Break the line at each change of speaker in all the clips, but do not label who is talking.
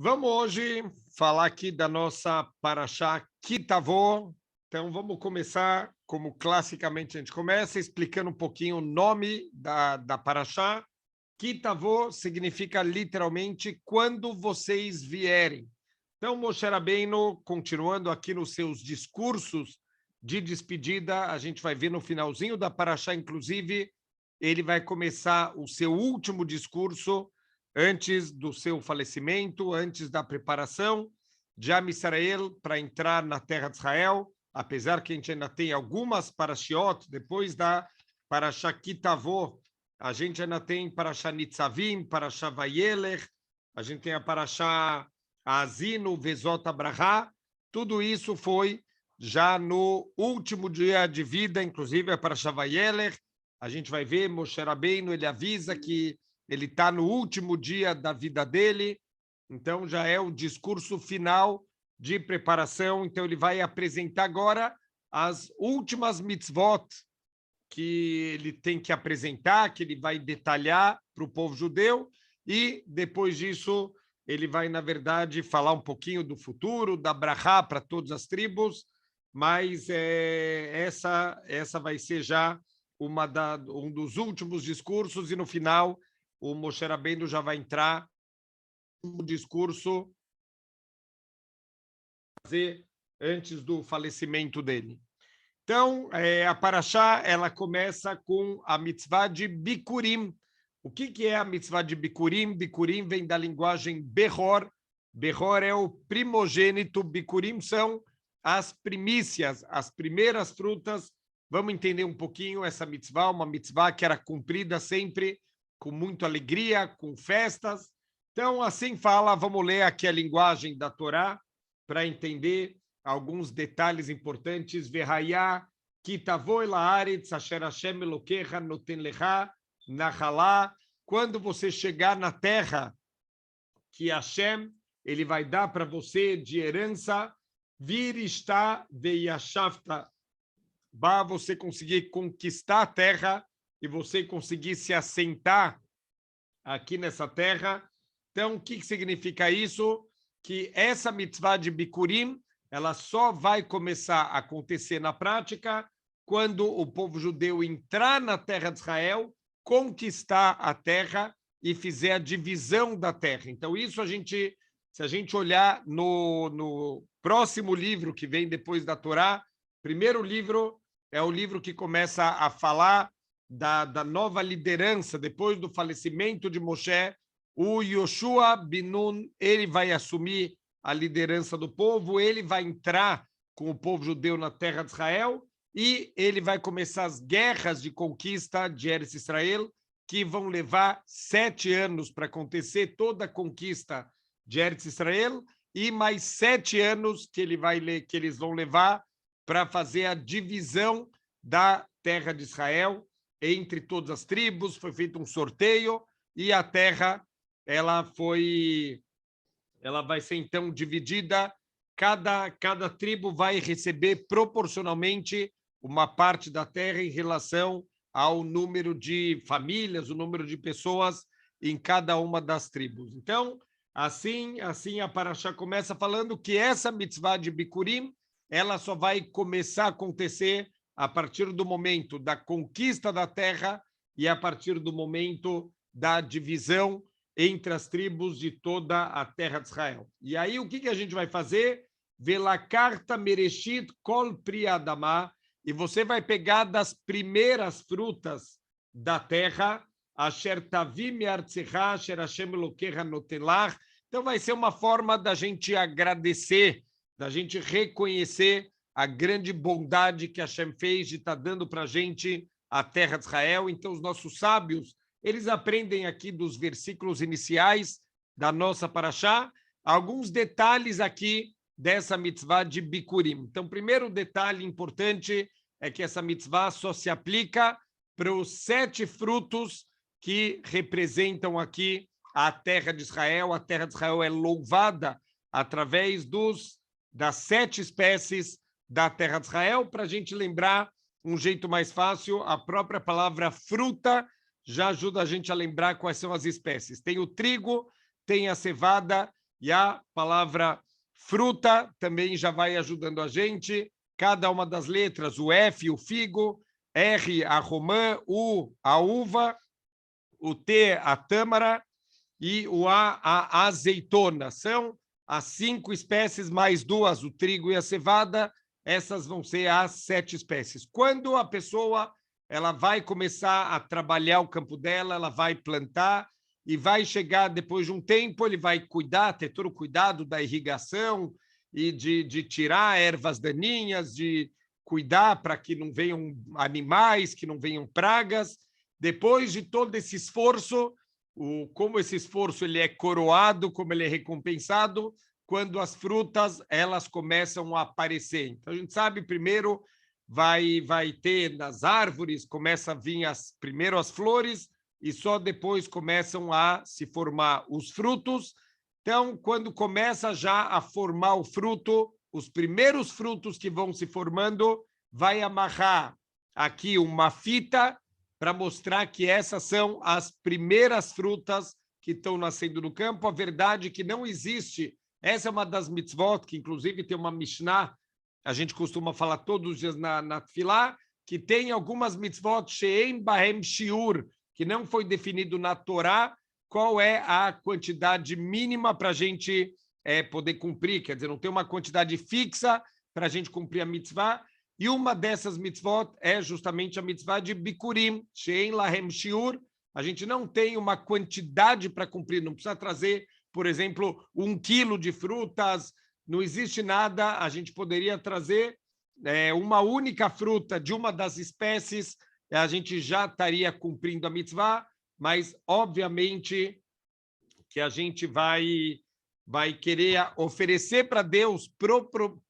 Vamos hoje falar aqui da nossa Parashá Kitavó. Então, vamos começar, como classicamente a gente começa, explicando um pouquinho o nome da Parashá. Kitavó significa literalmente quando vocês vierem. Então, Moshe Rabbeinu, continuando aqui nos seus discursos de despedida, a gente vai ver no finalzinho da Parashá, inclusive, ele vai começar o seu último discurso antes do seu falecimento, antes da preparação de Am Israel para entrar na terra de Israel, apesar que a gente ainda tem algumas parashiot, depois da Parashá Kitavó, a gente ainda tem Parashá Nitzavim, Parashá Vayelech, a gente tem a Parashá Azino, Vezot Abraha, tudo isso foi já no último dia de vida, inclusive a Parashá Vayelech, a gente vai ver, Moshe Rabbeinu, ele avisa que ele está no último dia da vida dele, então já é o discurso final de preparação, então ele vai apresentar agora as últimas mitzvot que ele tem que apresentar, que ele vai detalhar para o povo judeu, e depois disso ele vai, na verdade, falar um pouquinho do futuro, da brachá para todas as tribos, mas essa vai ser já um dos últimos discursos, e no final o Moshe Rabbeinu já vai entrar no discurso fazer antes do falecimento dele. Então, a Parashá, ela começa com a mitzvah de Bikurim. O que é a mitzvah de Bikurim? Bikurim vem da linguagem Behor. Behor é o primogênito, Bikurim são as primícias, as primeiras frutas. Vamos entender um pouquinho essa mitzvah, uma mitzvah que era cumprida sempre com muita alegria, com festas. Então, assim fala, vamos ler aqui a linguagem da Torá para entender alguns detalhes importantes. Verraiá, kitavoi laaretz, asher Hashem elokecha noten lecha, nachalá. Quando você chegar na terra que Hashem ele vai dar para você de herança, vir está veiashavta, para você conseguir conquistar a terra e você conseguir se assentar aqui nessa terra. Então, o que significa isso? Que essa mitzvah de Bikurim, ela só vai começar a acontecer na prática quando o povo judeu entrar na terra de Israel, conquistar a terra e fizer a divisão da terra. Então, isso se a gente olhar no próximo livro que vem depois da Torá, primeiro livro é o livro que começa a falar da nova liderança, depois do falecimento de Moshe, o Yoshua bin Nun, ele vai assumir a liderança do povo, ele vai entrar com o povo judeu na terra de Israel e ele vai começar as guerras de conquista de Eretz Israel, que vão levar 7 anos para acontecer toda a conquista de Eretz Israel e mais 7 anos que eles vão levar para fazer a divisão da terra de Israel entre todas as tribos. Foi feito um sorteio e a terra ela vai ser então dividida. Cada tribo vai receber proporcionalmente uma parte da terra em relação ao número de famílias, o número de pessoas em cada uma das tribos. Então, assim a Parashá começa falando que essa mitzvah de Bikurim, ela só vai começar a acontecer a partir do momento da conquista da terra e a partir do momento da divisão entre as tribos de toda a terra de Israel. E aí, o que a gente vai fazer? Velakarta mereshit kol pri adamah, e você vai pegar das primeiras frutas da terra, asher tavim me'artzecha, asher Hashem elokecha noten lach. Então, vai ser uma forma da gente agradecer, da gente reconhecer a grande bondade que Hashem fez de estar dando para a gente a terra de Israel. Então, os nossos sábios, eles aprendem aqui dos versículos iniciais da nossa Parashá alguns detalhes aqui dessa mitzvah de Bikurim. Então, primeiro detalhe importante é que essa mitzvah só se aplica para os 7 frutos que representam aqui a terra de Israel. A terra de Israel é louvada através das 7 espécies da terra de Israel. Para a gente lembrar um jeito mais fácil, a própria palavra fruta já ajuda a gente a lembrar quais são as espécies. Tem o trigo, tem a cevada e a palavra fruta também já vai ajudando a gente. Cada uma das letras, o F, o figo, R, a romã, U, a uva, o T, a tâmara, e o a azeitona. São as 5 espécies, mais 2, o trigo e a cevada. Essas vão ser as 7 espécies. Quando a pessoa ela vai começar a trabalhar o campo dela, ela vai plantar e vai chegar, depois de um tempo, ele vai cuidar, ter todo o cuidado da irrigação e de tirar ervas daninhas, de cuidar para que não venham animais, que não venham pragas. Depois de todo esse esforço, como esse esforço ele é coroado, como ele é recompensado, quando as frutas elas começam a aparecer. Então, a gente sabe, primeiro vai ter nas árvores, começa a vir primeiro as flores, e só depois começam a se formar os frutos. Então, quando começa já a formar o fruto, os primeiros frutos que vão se formando, vai amarrar aqui uma fita para mostrar que essas são as primeiras frutas que estão nascendo no campo. A verdade é que não existe. Essa é uma das mitzvot, que inclusive tem uma Mishnah, a gente costuma falar todos os dias na Tfilá, que tem algumas mitzvot, she'en bahem shiur, que não foi definido na Torá qual é a quantidade mínima para a gente poder cumprir. Quer dizer, não tem uma quantidade fixa para a gente cumprir a mitzvah. E uma dessas mitzvot é justamente a mitzvah de Bikurim, she'en lahem shiur. A gente não tem uma quantidade para cumprir, não precisa trazer, por exemplo, 1 quilo de frutas, não existe nada, a gente poderia trazer uma única fruta de uma das espécies, a gente já estaria cumprindo a mitzvah, mas, obviamente, que a gente vai querer oferecer para Deus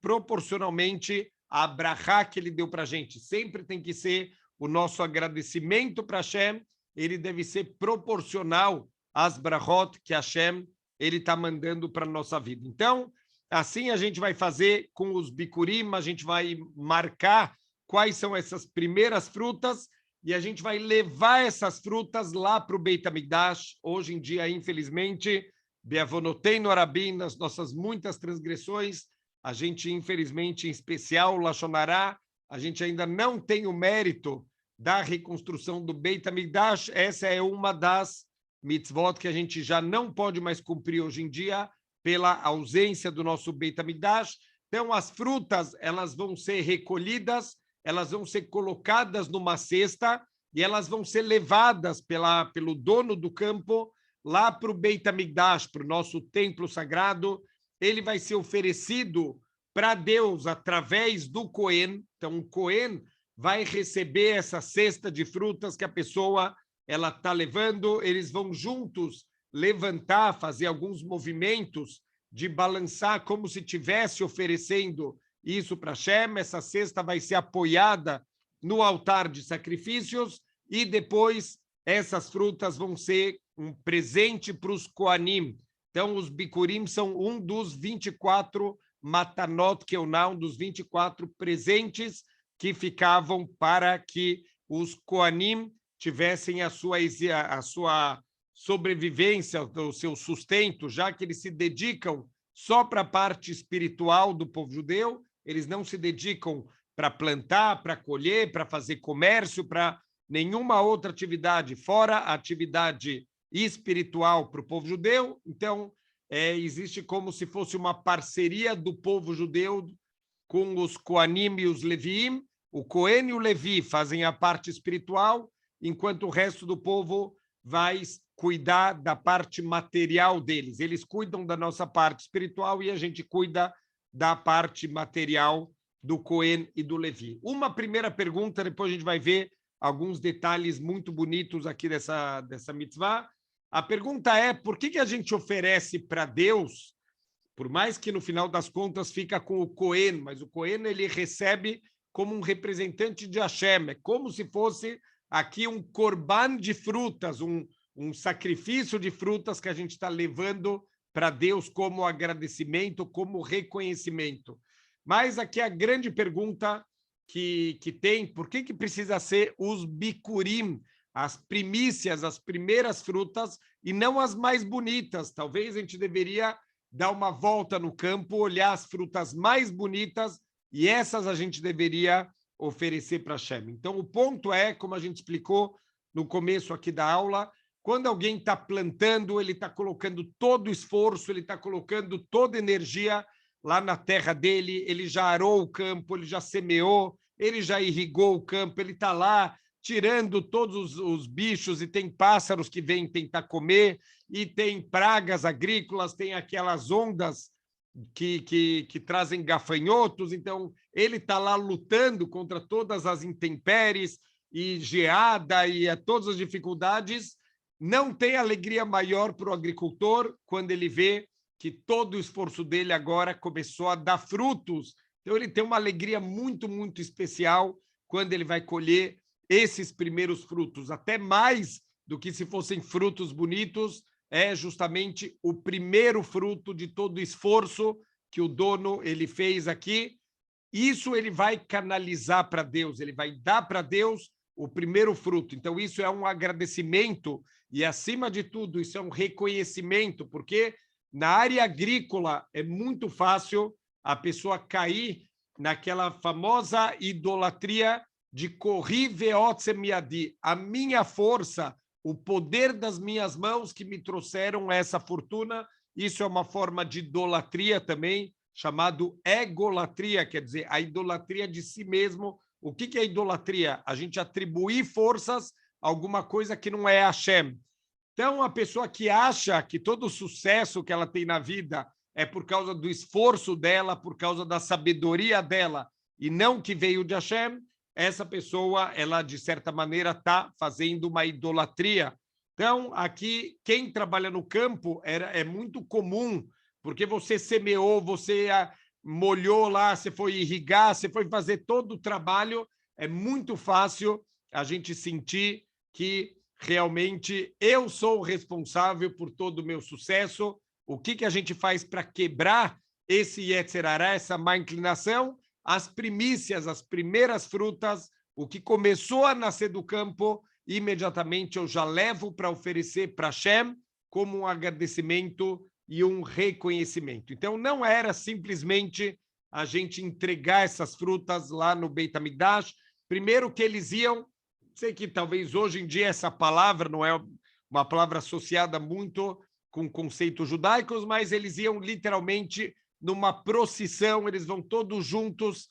proporcionalmente a brachá que ele deu para a gente. Sempre tem que ser o nosso agradecimento para Hashem, ele deve ser proporcional às brachot que Hashem ele está mandando para a nossa vida. Então, assim a gente vai fazer com os bikurim, a gente vai marcar quais são essas primeiras frutas e a gente vai levar essas frutas lá para o Beit HaMikdash. Hoje em dia, infelizmente, Be'avonoteinu Arabim, nas nossas muitas transgressões, a gente, infelizmente, em especial, Lashon Hará, a gente ainda não tem o mérito da reconstrução do Beit HaMikdash. Essa é uma das mitzvot que a gente já não pode mais cumprir hoje em dia pela ausência do nosso Beit HaMikdash. Então, as frutas elas vão ser recolhidas, elas vão ser colocadas numa cesta e elas vão ser levadas pelo dono do campo lá para o Beit HaMikdash, para o nosso templo sagrado. Ele vai ser oferecido para Deus através do Cohen. Então, o Cohen vai receber essa cesta de frutas que a pessoa ela está levando. Eles vão juntos levantar, fazer alguns movimentos de balançar como se estivesse oferecendo isso para Hashem. Essa cesta vai ser apoiada no altar de sacrifícios e depois essas frutas vão ser um presente para os Koanim. Então, os Bikurim são um dos 24 matanot keunah, um dos 24 presentes que ficavam para que os Koanim tivessem a sua sobrevivência, o seu sustento, já que eles se dedicam só para a parte espiritual do povo judeu, eles não se dedicam para plantar, para colher, para fazer comércio, para nenhuma outra atividade, fora a atividade espiritual para o povo judeu. Então, existe como se fosse uma parceria do povo judeu com os Koanim e os Leviim. O Cohen e o Levi fazem a parte espiritual, enquanto o resto do povo vai cuidar da parte material deles. Eles cuidam da nossa parte espiritual e a gente cuida da parte material do Cohen e do Levi. Uma primeira pergunta, depois a gente vai ver alguns detalhes muito bonitos aqui dessa mitzvah. A pergunta é, por que a gente oferece para Deus, por mais que no final das contas fica com o Cohen, mas o Cohen ele recebe como um representante de Hashem, é como se fosse aqui um corban de frutas, um sacrifício de frutas que a gente está levando para Deus como agradecimento, como reconhecimento. Mas aqui a grande pergunta que tem, por que precisa ser os bikurim, as primícias, as primeiras frutas, e não as mais bonitas? Talvez a gente deveria dar uma volta no campo, olhar as frutas mais bonitas, e essas a gente deveria oferecer para Hashem. Então, o ponto é, como a gente explicou no começo aqui da aula, quando alguém está plantando, ele está colocando todo o esforço, ele está colocando toda a energia lá na terra dele, ele já arou o campo, ele já semeou, ele já irrigou o campo, ele está lá tirando todos os bichos, e tem pássaros que vêm tentar comer, e tem pragas agrícolas, tem aquelas ondas que trazem gafanhotos. Então, ele está lá lutando contra todas as intempéries e geada e todas as dificuldades. Não tem alegria maior para o agricultor quando ele vê que todo o esforço dele agora começou a dar frutos. Então, ele tem uma alegria muito, muito especial quando ele vai colher esses primeiros frutos, até mais do que se fossem frutos bonitos. É justamente o primeiro fruto de todo o esforço que o dono ele fez aqui. Isso ele vai canalizar para Deus, ele vai dar para Deus o primeiro fruto. Então, isso é um agradecimento e, acima de tudo, isso é um reconhecimento, porque na área agrícola é muito fácil a pessoa cair naquela famosa idolatria de corri ve'otzem miadi, a minha força, o poder das minhas mãos que me trouxeram essa fortuna. Isso é uma forma de idolatria também, chamado egolatria, quer dizer, a idolatria de si mesmo. O que é idolatria? A gente atribuir forças a alguma coisa que não é Hashem. Então, a pessoa que acha que todo o sucesso que ela tem na vida é por causa do esforço dela, por causa da sabedoria dela, e não que veio de Hashem, essa pessoa, ela, de certa maneira, está fazendo uma idolatria. Então, aqui, quem trabalha no campo é muito comum, porque você semeou, você molhou lá, você foi irrigar, você foi fazer todo o trabalho. É muito fácil a gente sentir que realmente eu sou o responsável por todo o meu sucesso. O que a gente faz para quebrar esse Yetzer Hara, essa má inclinação? As primícias, as primeiras frutas, o que começou a nascer do campo, imediatamente eu já levo para oferecer para Hashem como um agradecimento e um reconhecimento. Então, não era simplesmente a gente entregar essas frutas lá no Beit HaMikdash. Primeiro que eles iam, sei que talvez hoje em dia essa palavra não é uma palavra associada muito com conceitos judaicos, mas eles iam literalmente numa procissão, eles vão todos juntos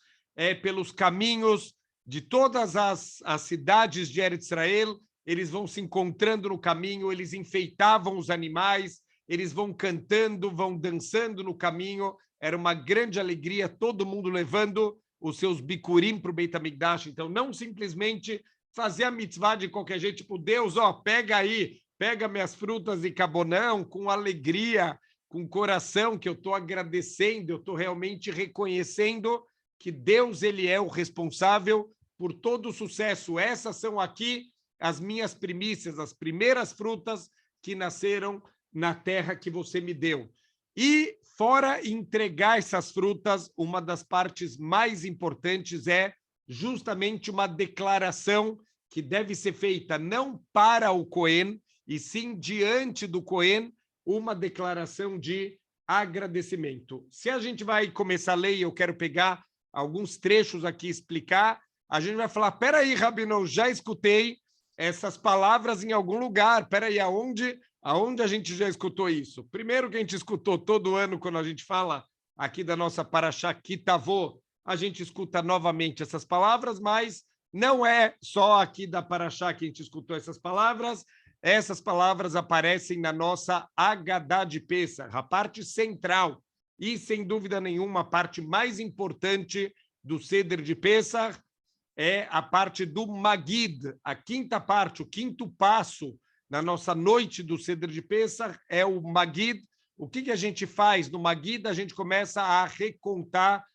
pelos caminhos de todas as cidades de Eretz Israel, eles vão se encontrando no caminho, eles enfeitavam os animais, eles vão cantando, vão dançando no caminho. Era uma grande alegria, todo mundo levando os seus bikurim para o Beit HaMikdash. Então, não simplesmente fazer a mitzvah de qualquer jeito, tipo, Deus, pega aí, pega minhas frutas e cabonão, com alegria, com coração, que eu estou agradecendo, eu estou realmente reconhecendo que Deus ele é o responsável por todo o sucesso. Essas são aqui as minhas primícias, as primeiras frutas que nasceram na terra que você me deu. E, fora entregar essas frutas, uma das partes mais importantes é justamente uma declaração que deve ser feita não para o Cohen, e sim diante do Cohen, uma declaração de agradecimento. Se a gente vai começar a ler, e eu quero pegar alguns trechos aqui e explicar, a gente vai falar, peraí, Rabino, já escutei essas palavras em algum lugar, peraí, aonde a gente já escutou isso? Primeiro que a gente escutou todo ano, quando a gente fala aqui da nossa Parashá Kitavô, a gente escuta novamente essas palavras, mas não é só aqui da Parashá que a gente escutou essas palavras. Essas palavras aparecem na nossa Agadá de Pessah, a parte central e, sem dúvida nenhuma, a parte mais importante do Seder de Pessah é a parte do Magid, a quinta parte, o quinto passo na nossa noite do Seder de Pessah é o Magid. O que a gente faz no Magid? A gente começa a recontar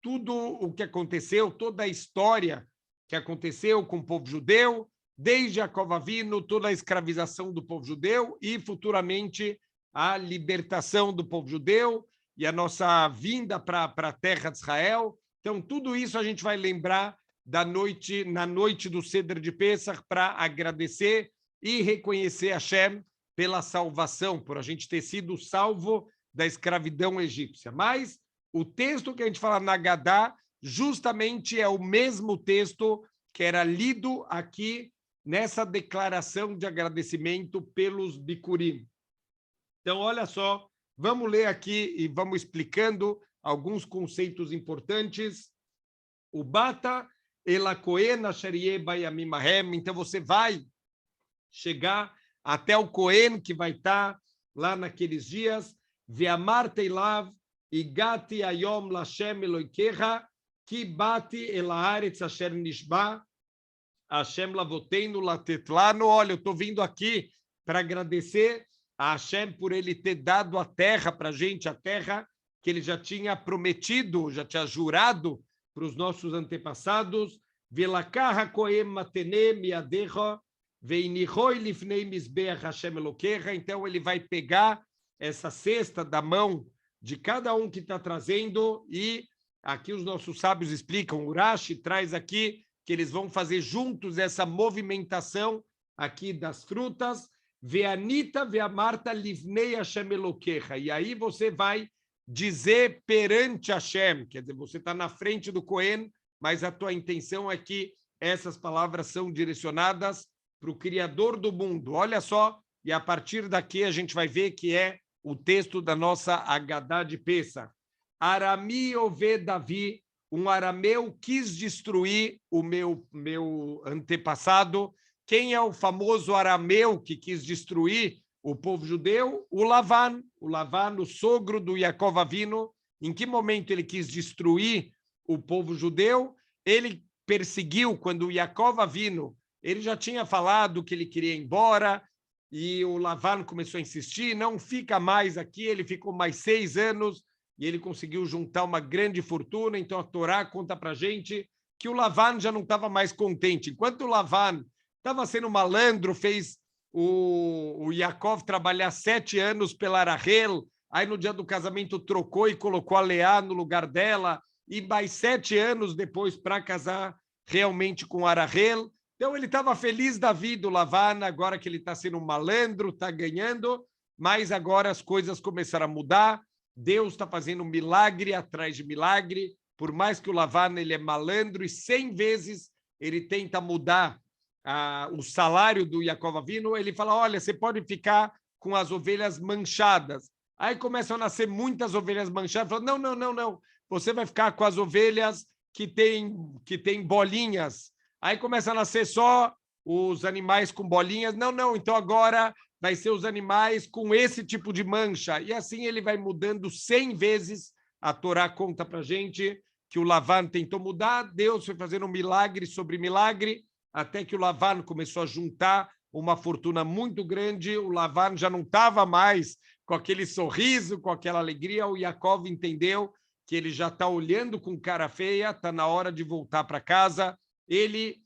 tudo o que aconteceu, toda a história que aconteceu com o povo judeu, desde Jacob Avinu, toda a escravização do povo judeu e, futuramente, a libertação do povo judeu e a nossa vinda para a terra de Israel. Então, tudo isso a gente vai lembrar na noite do Seder de Pessah para agradecer e reconhecer a Hashem pela salvação, por a gente ter sido salvo da escravidão egípcia. Mas o texto que a gente fala na Agadá justamente é o mesmo texto que era lido aqui nessa declaração de agradecimento pelos Bikurim. Então, olha só, vamos ler aqui e vamos explicando alguns conceitos importantes. O Bata ela Cohen Asherie Bayamim Ahem. Então, você vai chegar até o Cohen, que vai estar lá naqueles dias. Ve'amarte ilav, igati ayom lashem Eloikecha, ki bati el haaretz asher nishba, Hashem lavoteinu latetlano. Olha, eu estou vindo aqui para agradecer a Hashem por ele ter dado a terra para a gente, a terra que ele já tinha prometido, já tinha jurado para os nossos antepassados. Velakah koem matene miadecha veinichoi lifnei mizbeach Hashem Elokecha. Então ele vai pegar essa cesta da mão de cada um que está trazendo, e aqui os nossos sábios explicam, o Rashi traz aqui que eles vão fazer juntos essa movimentação aqui das frutas. Veanita veamarta livnei Hashem Elokecha. E aí você vai dizer perante Hashem, quer dizer, você está na frente do Cohen, mas a tua intenção é que essas palavras são direcionadas para o Criador do mundo. Olha só, e a partir daqui a gente vai ver que é o texto da nossa Agadá de Pessach. Arami ove Davi, um arameu quis destruir o meu antepassado. Quem é o famoso arameu que quis destruir o povo judeu? O Lavan, o sogro do Yaakov Avinu. Em que momento ele quis destruir o povo judeu? Ele perseguiu quando o Yaakov Avinu, ele já tinha falado que ele queria ir embora, e o Lavan começou a insistir, não fica mais aqui. Ele ficou mais 6 anos, e ele conseguiu juntar uma grande fortuna. Então a Torá conta para a gente que o Lavan já não estava mais contente. Enquanto o Lavan estava sendo malandro, fez o Yaakov trabalhar 7 anos pela Rachel, aí no dia do casamento trocou e colocou a Leá no lugar dela, e mais 7 anos depois para casar realmente com a Rachel. Então ele estava feliz da vida, o Lavan, agora que ele está sendo um malandro, está ganhando, mas agora as coisas começaram a mudar. Deus está fazendo milagre atrás de milagre, por mais que o Lavan ele é malandro e 100 vezes ele tenta mudar o salário do Yaakov Avinu. Ele fala, olha, você pode ficar com as ovelhas manchadas. Aí começam a nascer muitas ovelhas manchadas. Fala, não, você vai ficar com as ovelhas que tem bolinhas. Aí começa a nascer só os animais com bolinhas. Não, então agora vai ser os animais com esse tipo de mancha. E assim ele vai mudando 100 vezes. A Torá conta para a gente que o Lavan tentou mudar, Deus foi fazendo milagre sobre milagre, até que o Lavan começou a juntar uma fortuna muito grande. O Lavan já não estava mais com aquele sorriso, com aquela alegria. O Yaakov entendeu que ele já está olhando com cara feia, está na hora de voltar para casa. Ele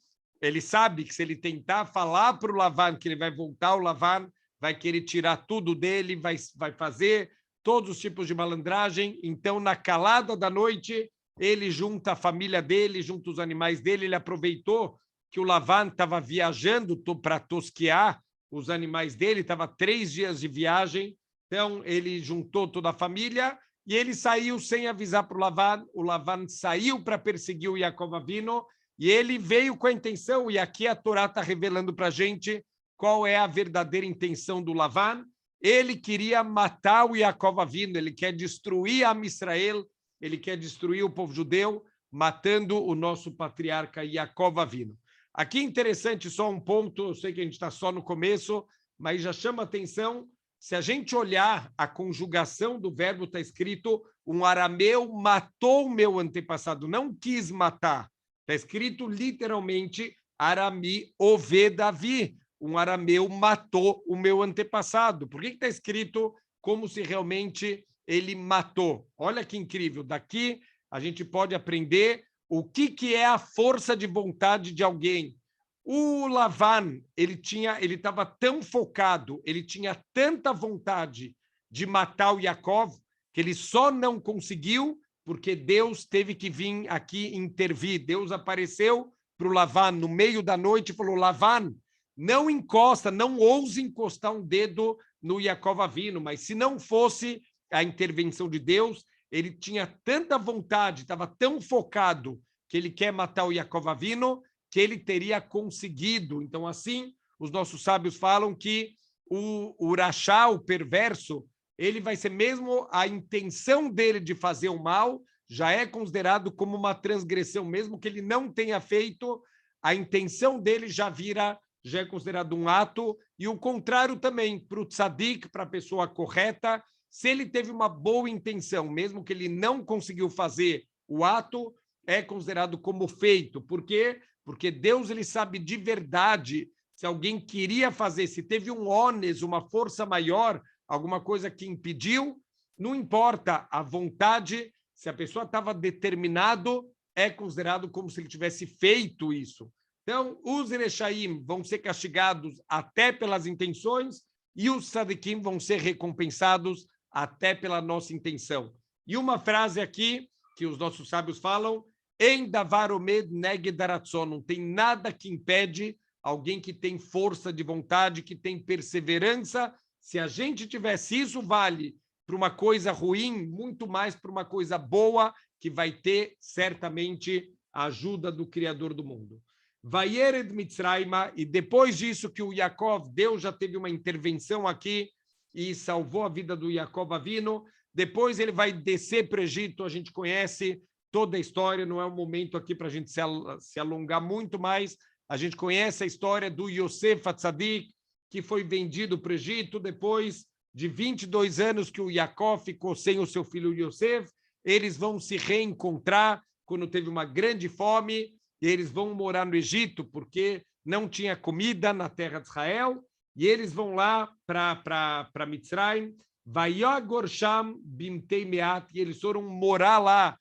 sabe que se ele tentar falar para o Lavan que ele vai voltar, o Lavan vai querer tirar tudo dele, vai fazer todos os tipos de malandragem. Então, na calada da noite, ele junta a família dele, junta os animais dele. Ele aproveitou que o Lavan estava viajando para tosquear os animais dele, estava 3 dias de viagem. Então, ele juntou toda a família e ele saiu sem avisar para o Lavan. O Lavan saiu para perseguir o Yaakov Avinu, e ele veio com a intenção, e aqui a Torá está revelando para a gente qual é a verdadeira intenção do Lavan. Ele queria matar o Yaakov Avinu, ele quer destruir a Israel, ele quer destruir o povo judeu, matando o nosso patriarca Yaakov Avinu. Aqui interessante só um ponto, eu sei que a gente está só no começo, mas já chama atenção. Se a gente olhar a conjugação do verbo, está escrito, um arameu matou o meu antepassado, não quis matar. Está escrito literalmente, Arami ove Davi, um arameu matou o meu antepassado. Por que está escrito como se realmente ele matou? Olha que incrível, daqui a gente pode aprender o que é a força de vontade de alguém. O Lavan, ele estava tão focado, ele tinha tanta vontade de matar o Yaakov, que ele só não conseguiu porque Deus teve que vir aqui intervir. Deus apareceu para o Lavan no meio da noite e falou, Lavan, não encosta, não ouse encostar um dedo no Yaakov Avinu, mas se não fosse a intervenção de Deus, ele tinha tanta vontade, estava tão focado que ele quer matar o Yaakov Avinu, que ele teria conseguido. Então, assim, os nossos sábios falam que o Rachá, o perverso, ele vai ser mesmo a intenção dele de fazer o mal, já é considerado como uma transgressão, mesmo que ele não tenha feito, a intenção dele já é considerado um ato, e o contrário também, para o tzadik, para a pessoa correta, se ele teve uma boa intenção, mesmo que ele não conseguiu fazer o ato, é considerado como feito. Por quê? Porque Deus ele sabe de verdade se alguém queria fazer, se teve um ônus, uma força maior, alguma coisa que impediu, não importa a vontade, se a pessoa estava determinado, é considerado como se ele tivesse feito isso. Então, os Erechaim vão ser castigados até pelas intenções e os Tzadikim vão ser recompensados até pela nossa intenção. E uma frase aqui que os nossos sábios falam, em davar omed neged aratzon, não tem nada que impede alguém que tem força de vontade, que tem perseverança. Se a gente tivesse isso, vale para uma coisa ruim, muito mais para uma coisa boa, que vai ter certamente a ajuda do Criador do mundo. Vayered Mitzrayma, e depois disso que o Yaakov, Deus já teve uma intervenção aqui e salvou a vida do Yaakov Avinu, depois ele vai descer para o Egito, a gente conhece toda a história, não é um momento aqui para a gente se alongar muito mais, a gente conhece a história do Yosef Atzadik, que foi vendido para o Egito, depois de 22 anos que o Yaakov ficou sem o seu filho Yosef, eles vão se reencontrar quando teve uma grande fome, e eles vão morar no Egito, porque não tinha comida na terra de Israel, e eles vão lá para Mitzrayim, Vayagor Sham Bimtei Meat, e eles foram morar lá.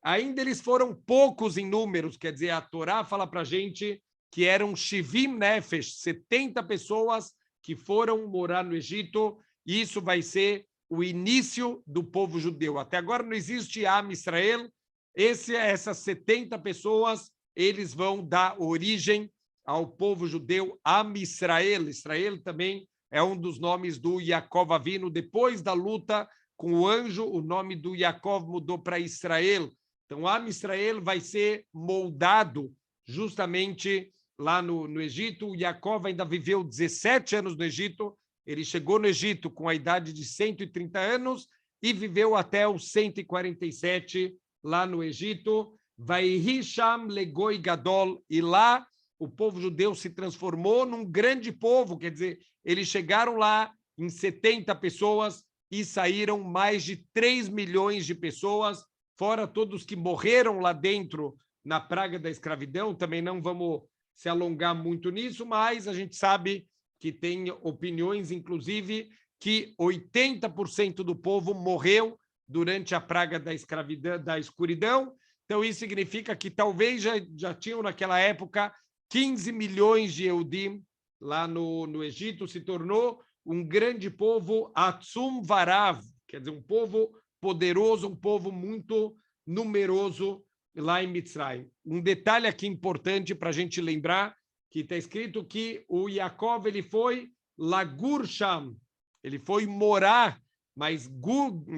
Ainda eles foram poucos em números, quer dizer, a Torá fala para a gente que eram Shivim Nefesh, 70 pessoas que foram morar no Egito, e isso vai ser o início do povo judeu. Até agora não existe Am Israel, essas 70 pessoas, eles vão dar origem ao povo judeu, Am Israel. Israel também é um dos nomes do Yaakov Avinu. Depois da luta com o anjo, o nome do Yaakov mudou para Israel. Então, Am Israel vai ser moldado justamente lá no Egito. O Yaakov ainda viveu 17 anos no Egito. Ele chegou no Egito com a idade de 130 anos e viveu até os 147 lá no Egito. Vaihisham legoi gadol, e lá o povo judeu se transformou num grande povo, quer dizer, eles chegaram lá em 70 pessoas e saíram mais de 3 milhões de pessoas, fora todos que morreram lá dentro na praga da escravidão. Também não vamos se alongar muito nisso, mas a gente sabe que tem opiniões, inclusive, que 80% do povo morreu durante a praga da escravidão, da escuridão. Então, isso significa que talvez já tinham naquela época 15 milhões de Eudim lá no Egito. Se tornou um grande povo, Atzum Varav, quer dizer, um povo poderoso, um povo muito numeroso lá em Mitzrayim. Um detalhe aqui importante para a gente lembrar, que está escrito que o Yaakov ele foi Lagur Sham, ele foi morar, mas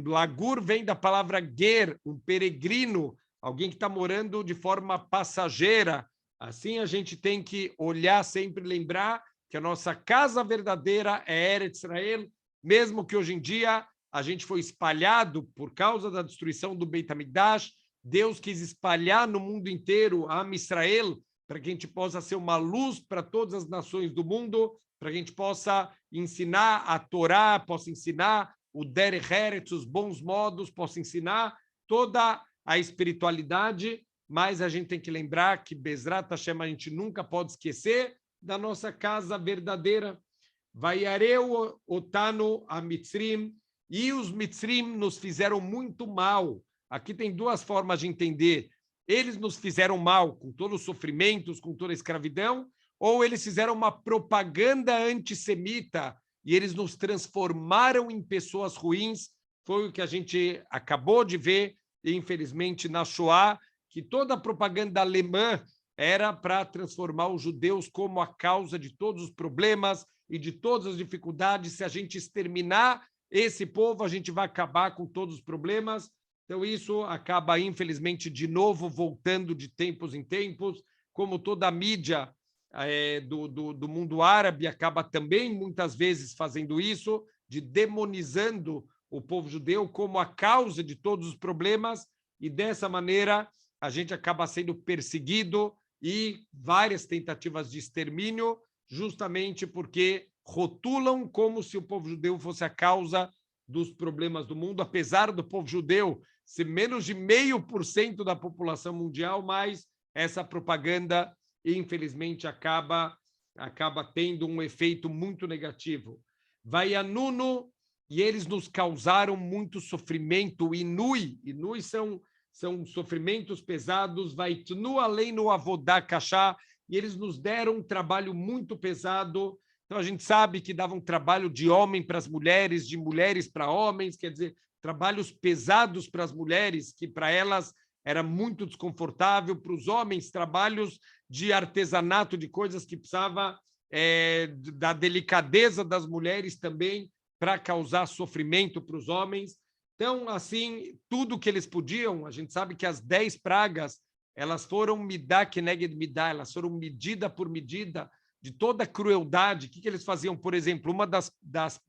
Lagur vem da palavra Ger, um peregrino, alguém que está morando de forma passageira. Assim a gente tem que olhar sempre, lembrar que a nossa casa verdadeira é Eretz Israel, mesmo que hoje em dia a gente foi espalhado por causa da destruição do Beit HaMikdash. Deus quis espalhar no mundo inteiro a Am Israel, para que a gente possa ser uma luz para todas as nações do mundo, para que a gente possa ensinar a Torá, possa ensinar o Derech Eretz, os bons modos, possa ensinar toda a espiritualidade, mas a gente tem que lembrar que Bezrat Hashem a gente nunca pode esquecer da nossa casa verdadeira. Vaiareu otanu a Mitzrim, e os Mitzrim nos fizeram muito mal. Aqui tem duas formas de entender. Eles nos fizeram mal com todos os sofrimentos, com toda a escravidão, ou eles fizeram uma propaganda antissemita e eles nos transformaram em pessoas ruins. Foi o que a gente acabou de ver, infelizmente, na Shoah, que toda a propaganda alemã era para transformar os judeus como a causa de todos os problemas e de todas as dificuldades. Se a gente exterminar esse povo a gente vai acabar com todos os problemas. Então, isso acaba, infelizmente, de novo, voltando de tempos em tempos, como toda a mídia do mundo árabe acaba também, muitas vezes, fazendo isso, de demonizando o povo judeu como a causa de todos os problemas, e dessa maneira a gente acaba sendo perseguido e várias tentativas de extermínio, justamente porque rotulam como se o povo judeu fosse a causa dos problemas do mundo, apesar do povo judeu ser menos de 0,5% da população mundial, mas essa propaganda, infelizmente, acaba tendo um efeito muito negativo. Vaianuno, e eles nos causaram muito sofrimento, inui são sofrimentos pesados, vaitnu além no avodá kashá, e eles nos deram um trabalho muito pesado. Então, a gente sabe que davam trabalho de homem para as mulheres, de mulheres para homens, quer dizer, trabalhos pesados para as mulheres, que para elas era muito desconfortável, para os homens, trabalhos de artesanato, de coisas que precisava da delicadeza das mulheres também, para causar sofrimento para os homens. Então, assim, tudo que eles podiam, a gente sabe que as 10 pragas, elas foram midá keneged midá, elas foram medida por medida de toda a crueldade. O que eles faziam? Por exemplo, uma das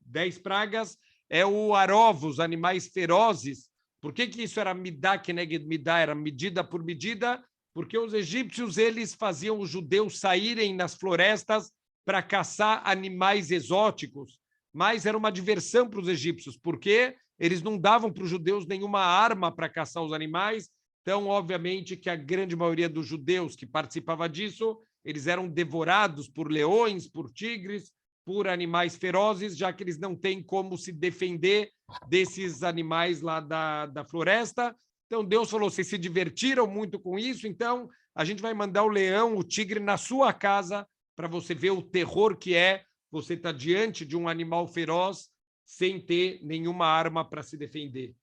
10 pragas é o arovo, os animais ferozes. Por que isso era midá keneged midá? Era medida por medida, porque os egípcios eles faziam os judeus saírem nas florestas para caçar animais exóticos, mas era uma diversão para os egípcios, porque eles não davam para os judeus nenhuma arma para caçar os animais. Então, obviamente, que a grande maioria dos judeus que participava disso, eles eram devorados por leões, por tigres, por animais ferozes, já que eles não têm como se defender desses animais lá da floresta. Então, Deus falou, vocês se divertiram muito com isso, então a gente vai mandar o leão, o tigre na sua casa, para você ver o terror que é você estar diante de um animal feroz sem ter nenhuma arma para se defender.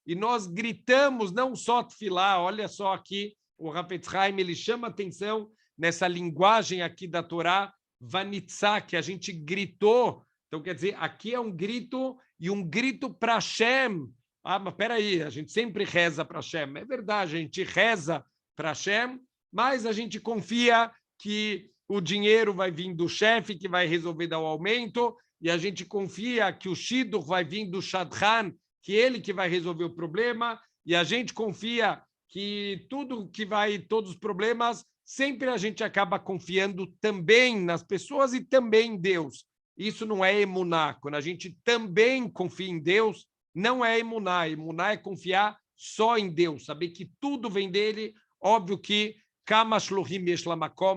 E nós gritamos, não só tefilá, olha só aqui, o Hafetz Haim, ele chama atenção nessa linguagem aqui da Torá, vanitzá, que a gente gritou. Então, quer dizer, aqui é um grito, e um grito para Hashem. Ah, mas peraí, a gente sempre reza para Hashem. É verdade, a gente reza para Hashem, mas a gente confia que o dinheiro vai vir do chefe, que vai resolver dar o aumento, e a gente confia que o Shidur vai vir do Shadchan, que ele que vai resolver o problema, e a gente confia que todos os problemas, sempre a gente acaba confiando também nas pessoas e também em Deus. Isso não é emuná. Quando a gente também confia em Deus, não é emuná. Emuná é confiar só em Deus, saber que tudo vem dele. Óbvio que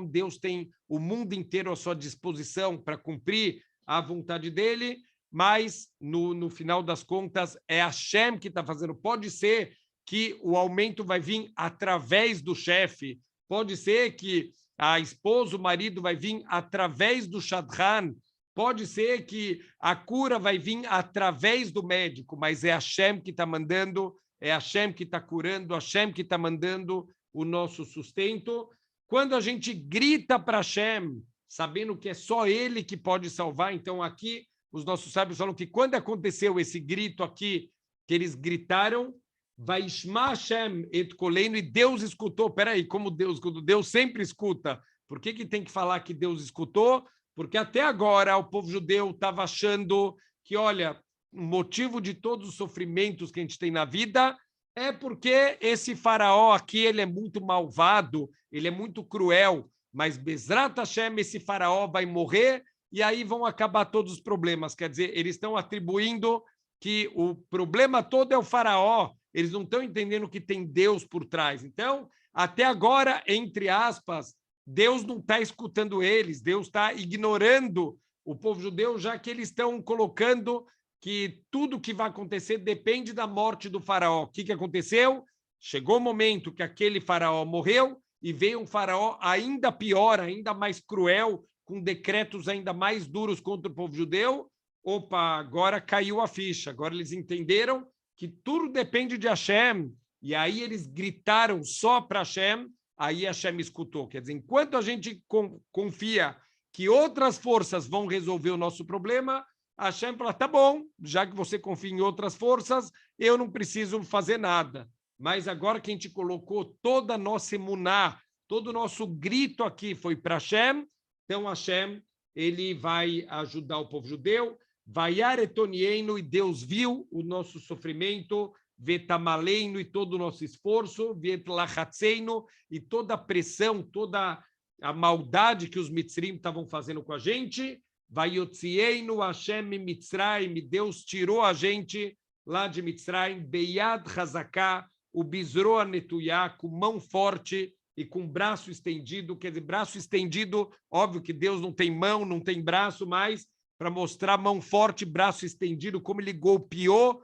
Deus tem o mundo inteiro à sua disposição para cumprir a vontade dele, mas no final das contas é Hashem que está fazendo. Pode ser que o aumento vai vir através do chefe, pode ser que a esposa, o marido vai vir através do Shadchan, pode ser que a cura vai vir através do médico, mas é Hashem que está mandando, é Hashem que está curando, Hashem que está mandando o nosso sustento. Quando a gente grita para Hashem, sabendo que é só Ele que pode salvar, então aqui os nossos sábios falam que quando aconteceu esse grito aqui, que eles gritaram, Vaishma Hashem et kolenu, e Deus escutou. Peraí, como Deus escutou? Deus sempre escuta. Por que tem que falar que Deus escutou? Porque até agora o povo judeu estava achando que, olha, o motivo de todos os sofrimentos que a gente tem na vida é porque esse faraó aqui, ele é muito malvado, ele é muito cruel, mas Bezrat Hashem, esse faraó vai morrer e aí vão acabar todos os problemas. Quer dizer, eles estão atribuindo que o problema todo é o faraó, eles não estão entendendo que tem Deus por trás. Então, até agora, entre aspas, Deus não está escutando eles, Deus está ignorando o povo judeu, já que eles estão colocando que tudo que vai acontecer depende da morte do faraó. O que aconteceu? Chegou o momento que aquele faraó morreu e veio um faraó ainda pior, ainda mais cruel, com decretos ainda mais duros contra o povo judeu. Opa, agora caiu a ficha. Agora eles entenderam que tudo depende de Hashem. E aí eles gritaram só para Hashem, aí Hashem escutou. Quer dizer, enquanto a gente confia que outras forças vão resolver o nosso problema, Hashem fala, tá bom, já que você confia em outras forças, eu não preciso fazer nada. Mas agora que a gente colocou toda a nossa emuná, todo o nosso grito aqui foi para Hashem, então Hashem, ele vai ajudar o povo judeu, vaiar etonieno, e Deus viu o nosso sofrimento, vetamaleino e todo o nosso esforço, vetlachatzeino e toda a pressão, toda a maldade que os mitzrim estavam fazendo com a gente, vaiotzienu Hashem mitzrayim, Deus tirou a gente lá de Mitzrayim, beyad hazaká, o bizroa netuyá, com mão forte e com braço estendido, quer dizer, braço estendido, óbvio que Deus não tem mão, não tem braço, mas para mostrar mão forte, braço estendido, como ele golpeou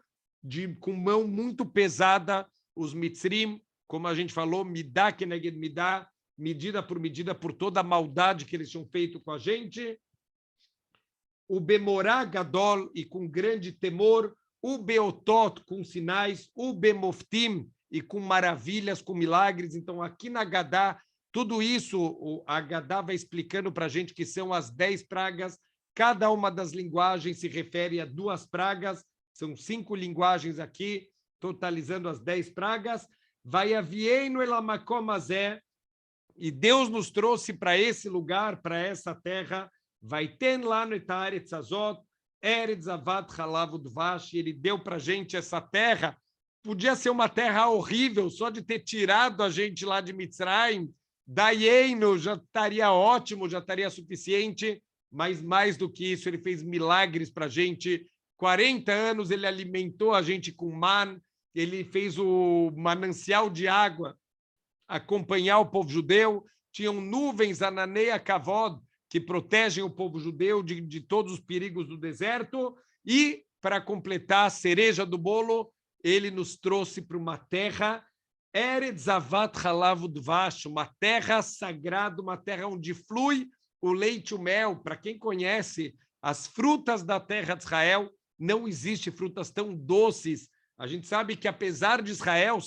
com mão muito pesada os mitzrim, como a gente falou, midá keneged midá, medida por toda a maldade que eles tinham feito com a gente. O bemorá gadol, e com grande temor, o beotot, com sinais, o bemoftim, e com maravilhas, com milagres. Então, aqui na Agadá, tudo isso, a Agadá vai explicando para a gente que são as 10 pragas, cada uma das linguagens se refere a 2 pragas, são 5 linguagens aqui, totalizando as 10 pragas. Vai avieino elamakomazé, e Deus nos trouxe para esse lugar, para essa terra, vai ter lá no Etaretz Azot, Eretz Avat Halav Udvash, ele deu para a gente essa terra. Podia ser uma terra horrível, só de ter tirado a gente lá de Mitzrayim, Daieino já estaria ótimo, já estaria suficiente, mas mais do que isso, ele fez milagres para a gente. 40 anos ele alimentou a gente com man, ele fez o manancial de água acompanhar o povo judeu, tinham nuvens, ananeia, kavod, que protegem o povo judeu de todos os perigos do deserto, e, para completar a cereja do bolo, ele nos trouxe para uma terra, Eretz Avat Halav Udvash, uma terra sagrada, uma terra onde flui o leite e o mel. Para quem conhece as frutas da terra de Israel, não existe frutas tão doces. A gente sabe que, apesar de Israel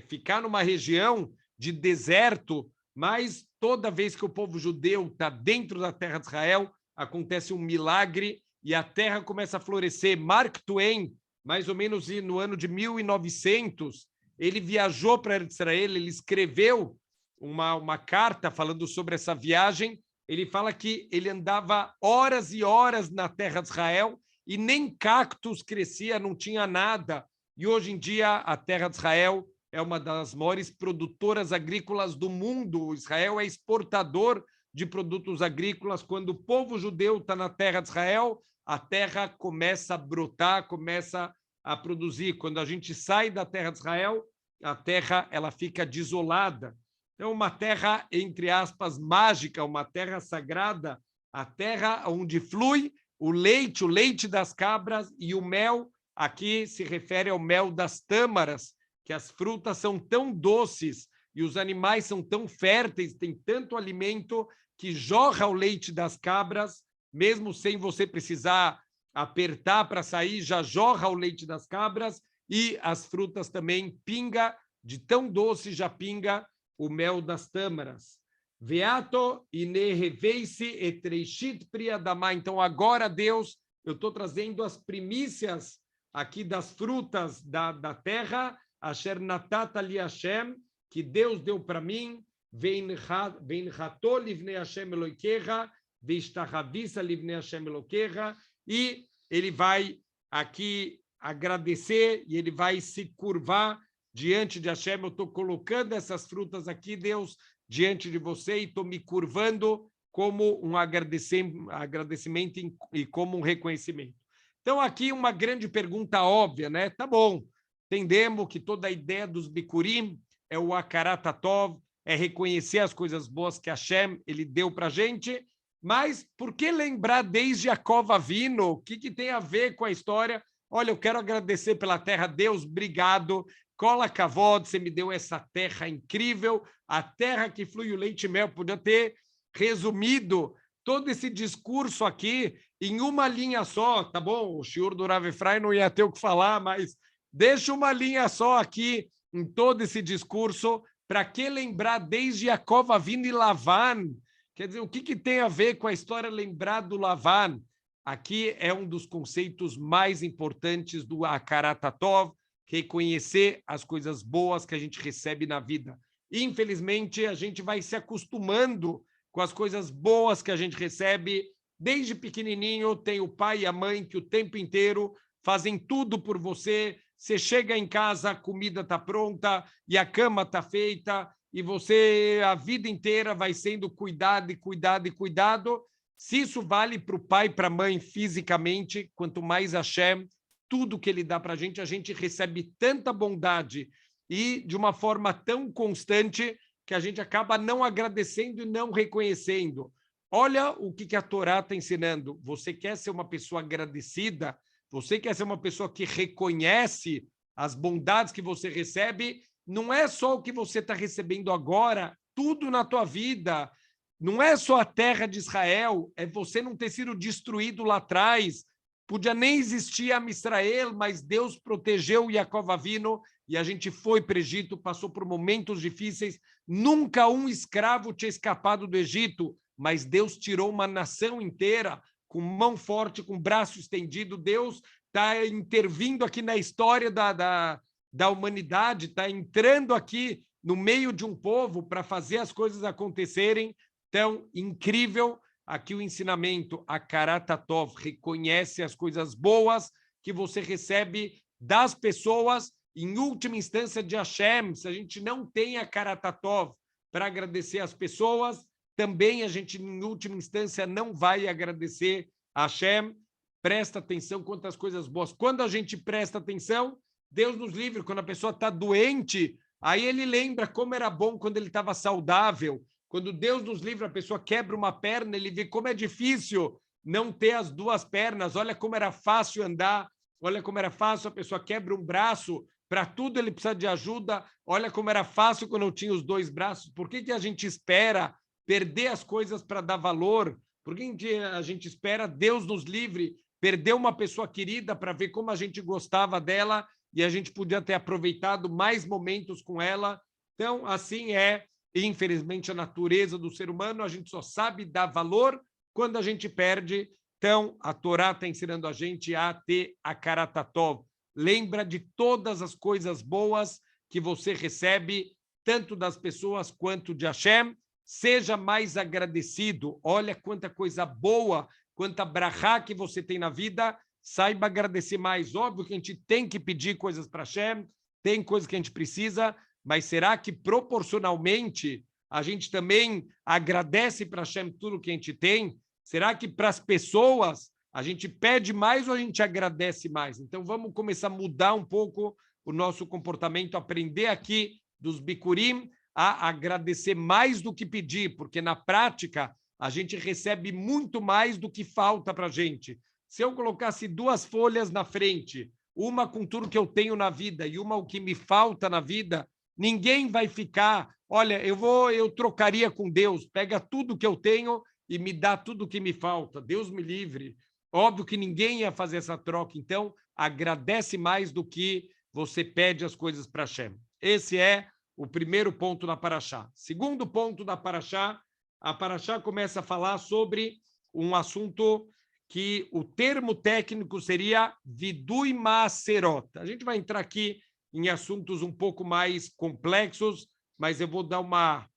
ficar numa região de deserto, mas toda vez que o povo judeu está dentro da terra de Israel, acontece um milagre e a terra começa a florescer. Mark Twain, mais ou menos no ano de 1900, ele viajou para Israel, ele escreveu uma carta falando sobre essa viagem. Ele fala que ele andava horas e horas na terra de Israel e nem cactos crescia, não tinha nada. E hoje em dia a terra de Israel é uma das maiores produtoras agrícolas do mundo. Israel é exportador de produtos agrícolas. Quando o povo judeu está na terra de Israel, a terra começa a brotar, começa a produzir. Quando a gente sai da terra de Israel, a terra ela fica desolada. Então, uma terra, entre aspas, mágica, uma terra sagrada, a terra onde flui o leite das cabras e o mel. Aqui se refere ao mel das tâmaras, que as frutas são tão doces e os animais são tão férteis, têm tanto alimento que jorra o leite das cabras, mesmo sem você precisar apertar para sair, já jorra o leite das cabras, e as frutas também pinga, de tão doce já pinga o mel das tâmaras. Veato inereveisi etreishit priadamá. Então, agora, Deus, eu estou trazendo as primícias aqui das frutas da terra, asher natata li Hashem, que Deus deu para mim, veinchato livnei Hashem elokecha, veishtahavisa livnei Hashem elokecha, e ele vai aqui agradecer e ele vai se curvar diante de Hashem. Eu estou colocando essas frutas aqui, Deus, diante de você, e estou me curvando como um agradecimento e como um reconhecimento. Então, aqui uma grande pergunta óbvia, né? Tá bom, entendemos que toda a ideia dos Bikurim é o Hakarat Hatov, é reconhecer as coisas boas que Hashem ele deu para a gente, mas por que lembrar desde Yaakov Avinu? O que tem a ver com a história? Olha, eu quero agradecer pela terra. Deus, obrigado. Kola Kavod, você me deu essa terra incrível, a terra que flui o leite e mel. Podia ter resumido todo esse discurso aqui em uma linha só, tá bom? O shiur do Rav Efraim não ia ter o que falar, mas deixa uma linha só aqui em todo esse discurso. Para que lembrar desde Yaakov Avinu e Lavan? Quer dizer, o que tem a ver com a história lembrar do Lavan? Aqui é um dos conceitos mais importantes do Hakarat Hatov, reconhecer as coisas boas que a gente recebe na vida. Infelizmente, a gente vai se acostumando com as coisas boas que a gente recebe. Desde pequenininho, tem o pai e a mãe que o tempo inteiro fazem tudo por você. Você chega em casa, a comida está pronta e a cama está feita, e você, a vida inteira, vai sendo cuidado e cuidado e cuidado. Se isso vale para o pai e para a mãe fisicamente, quanto mais Hashem, tudo que ele dá para a gente recebe tanta bondade e de uma forma tão constante que a gente acaba não agradecendo e não reconhecendo. Olha o que a Torá está ensinando. Você quer ser uma pessoa agradecida? Você quer ser uma pessoa que reconhece as bondades que você recebe? Não é só o que você está recebendo agora, tudo na tua vida. Não é só a terra de Israel, é você não ter sido destruído lá atrás. Podia nem existir a Israel, mas Deus protegeu Yaakov Avinu e a gente foi para o Egito, passou por momentos difíceis. Nunca um escravo tinha escapado do Egito, mas Deus tirou uma nação inteira com mão forte, com braço estendido. Deus está intervindo aqui na história da humanidade, está entrando aqui no meio de um povo para fazer as coisas acontecerem. Então, incrível aqui o ensinamento, Hakarat Hatov, reconhece as coisas boas que você recebe das pessoas, em última instância de Hashem. Se a gente não tem Hakarat Hatov para agradecer as pessoas, também a gente, em última instância, não vai agradecer a Hashem. Presta atenção quantas coisas boas. Quando a gente presta atenção, Deus nos livre, quando a pessoa está doente, aí ele lembra como era bom quando ele estava saudável. Quando Deus nos livra, a pessoa quebra uma perna, ele vê como é difícil não ter as duas pernas. Olha como era fácil andar, olha como era fácil, a pessoa quebra um braço, para tudo ele precisa de ajuda. Olha como era fácil quando eu tinha os dois braços. Por que a gente espera perder as coisas para dar valor? Por que a gente espera, Deus nos livre, perder uma pessoa querida para ver como a gente gostava dela e a gente podia ter aproveitado mais momentos com ela? Então, assim é, infelizmente, a natureza do ser humano. A gente só sabe dar valor quando a gente perde. Então, a Torá está ensinando a gente a ter Hakarat Hatov. Lembra de todas as coisas boas que você recebe, tanto das pessoas quanto de Hashem. Seja mais agradecido. Olha quanta coisa boa, quanta brachá que você tem na vida. Saiba agradecer mais. Óbvio que a gente tem que pedir coisas para Hashem, tem coisas que a gente precisa, mas será que proporcionalmente a gente também agradece para Hashem tudo que a gente tem? Será que para as pessoas a gente pede mais ou a gente agradece mais? Então vamos começar a mudar um pouco o nosso comportamento, aprender aqui dos Bikurim a agradecer mais do que pedir, porque na prática a gente recebe muito mais do que falta para a gente. Se eu colocasse duas folhas na frente, uma com tudo que eu tenho na vida e uma o que me falta na vida, ninguém vai ficar, olha, eu trocaria com Deus, pega tudo que eu tenho e me dá tudo que me falta. Deus me livre. Óbvio que ninguém ia fazer essa troca, então agradece mais do que você pede as coisas para Hashem. Esse é o primeiro ponto da Parashá. Segundo ponto da Parashá, a Parashá começa a falar sobre um assunto que o termo técnico seria Vidui Maaserot. A gente vai entrar aqui em assuntos um pouco mais complexos, mas eu vou dar uma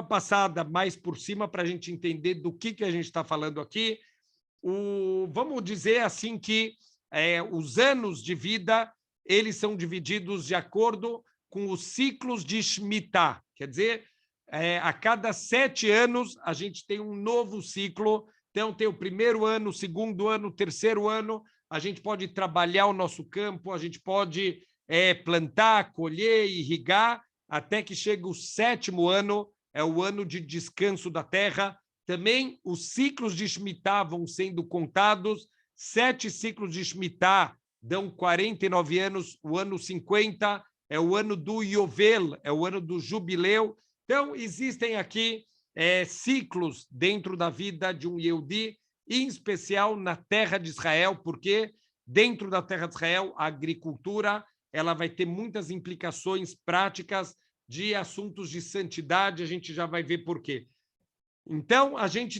passada mais por cima para a gente entender do que a gente está falando aqui. Vamos dizer assim que os anos de vida eles são divididos de acordo com os ciclos de Shemitah. Quer dizer, a cada 7 anos a gente tem um novo ciclo. Então, tem o primeiro ano, o segundo ano, o terceiro ano. A gente pode trabalhar o nosso campo, a gente pode plantar, colher, irrigar, até que chega o 7º ano, é o ano de descanso da terra. Também os ciclos de Shemitah vão sendo contados. 7 ciclos de Shemitah dão 49 anos. O ano 50 é o ano do Yovel, é o ano do jubileu. Então, existem aqui ciclos dentro da vida de um Yehudi, em especial na terra de Israel, porque dentro da terra de Israel, a agricultura ela vai ter muitas implicações práticas de assuntos de santidade. A gente já vai ver por quê. Então,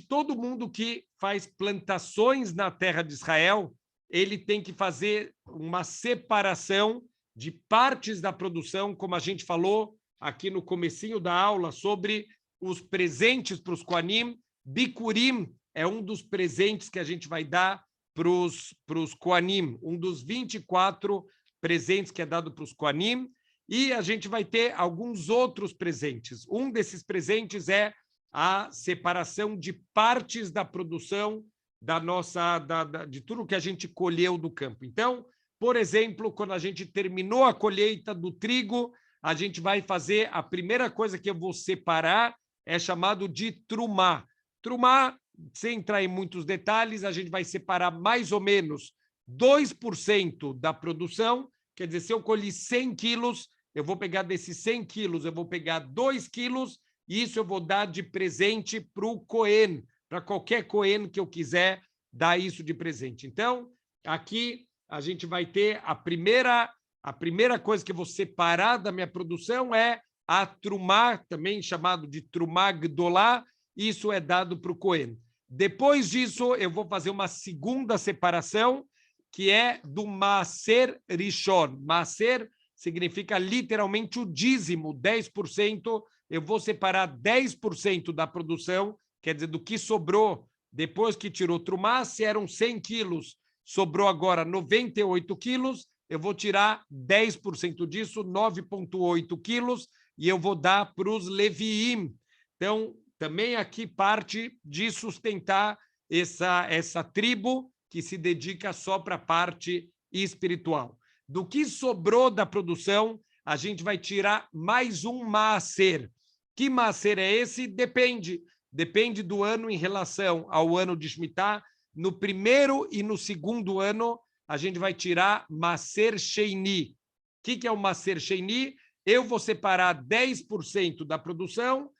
todo mundo que faz plantações na terra de Israel, ele tem que fazer uma separação de partes da produção, como a gente falou aqui no comecinho da aula, sobre os presentes para os Kohanim. Bikurim é um dos presentes que a gente vai dar para os Kohanim, um dos 24 presentes que é dado para os Kohanim, e a gente vai ter alguns outros presentes. Um desses presentes é a separação de partes da produção de tudo que a gente colheu do campo. Então, por exemplo, quando a gente terminou a colheita do trigo, a gente vai fazer a primeira coisa que eu vou separar, é chamado de trumá. Trumá, sem entrar em muitos detalhes, a gente vai separar mais ou menos 2% da produção, quer dizer, se eu colhi 100 quilos, eu vou pegar desses 100 quilos, eu vou pegar 2 quilos, e isso eu vou dar de presente para o Cohen, para qualquer Cohen que eu quiser dar isso de presente. Então, aqui a gente vai ter a primeira coisa que eu vou separar da minha produção é a trumá, também chamado de trumá gdolá, isso é dado para o Cohen. Depois disso, eu vou fazer uma segunda separação, que é do Maaser Rishon. Maaser significa literalmente o dízimo, 10%. Eu vou separar 10% da produção, quer dizer, do que sobrou depois que tirou trumá, se eram 100 quilos, sobrou agora 98 quilos, eu vou tirar 10% disso, 9,8 quilos, e eu vou dar para os Leviim. Então, também aqui parte de sustentar essa tribo que se dedica só para a parte espiritual. Do que sobrou da produção, a gente vai tirar mais um maaser. Que maaser é esse? Depende do ano em relação ao ano de Shemitah. No primeiro e no segundo ano, a gente vai tirar maaser sheini. O que é o maaser sheini? Eu vou separar 10% da produção,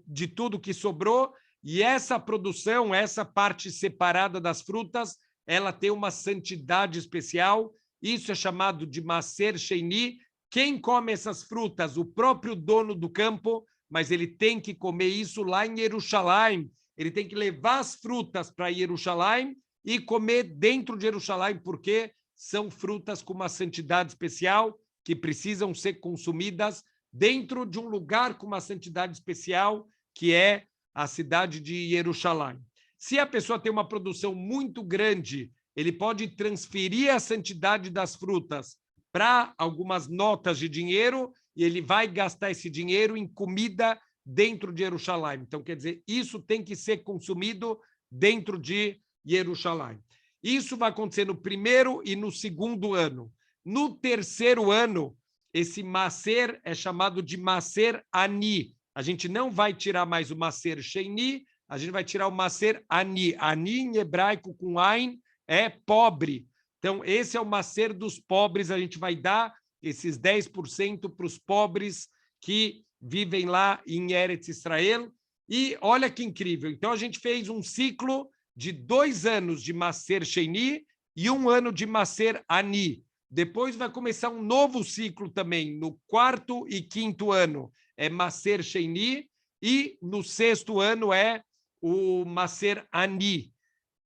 de tudo que sobrou, e essa produção, essa parte separada das frutas, ela tem uma santidade especial. Isso é chamado de maaser sheini. Quem come essas frutas? O próprio dono do campo, mas ele tem que comer isso lá em Jerusalém. Ele tem que levar as frutas para Jerusalém e comer dentro de Jerusalém, porque são frutas com uma santidade especial que precisam ser consumidas dentro de um lugar com uma santidade especial, que é a cidade de Jerusalém. Se a pessoa tem uma produção muito grande, ele pode transferir a santidade das frutas para algumas notas de dinheiro e ele vai gastar esse dinheiro em comida dentro de Jerusalém. Então, quer dizer, isso tem que ser consumido dentro de Jerusalém. Isso vai acontecer no primeiro e no segundo ano. No terceiro ano, esse maaser é chamado de maaser ani. A gente não vai tirar mais o maaser sheini, a gente vai tirar o maaser ani. Ani, em hebraico, com ain, é pobre. Então, esse é o maaser dos pobres, a gente vai dar esses 10% para os pobres que vivem lá em Eretz Israel. E olha que incrível, então a gente fez um ciclo de 2 anos de maaser sheini e 1 ano de maaser ani. Depois vai começar um novo ciclo também, no 4º e 5º ano é maaser sheini e no 6º ano é o maaser ani.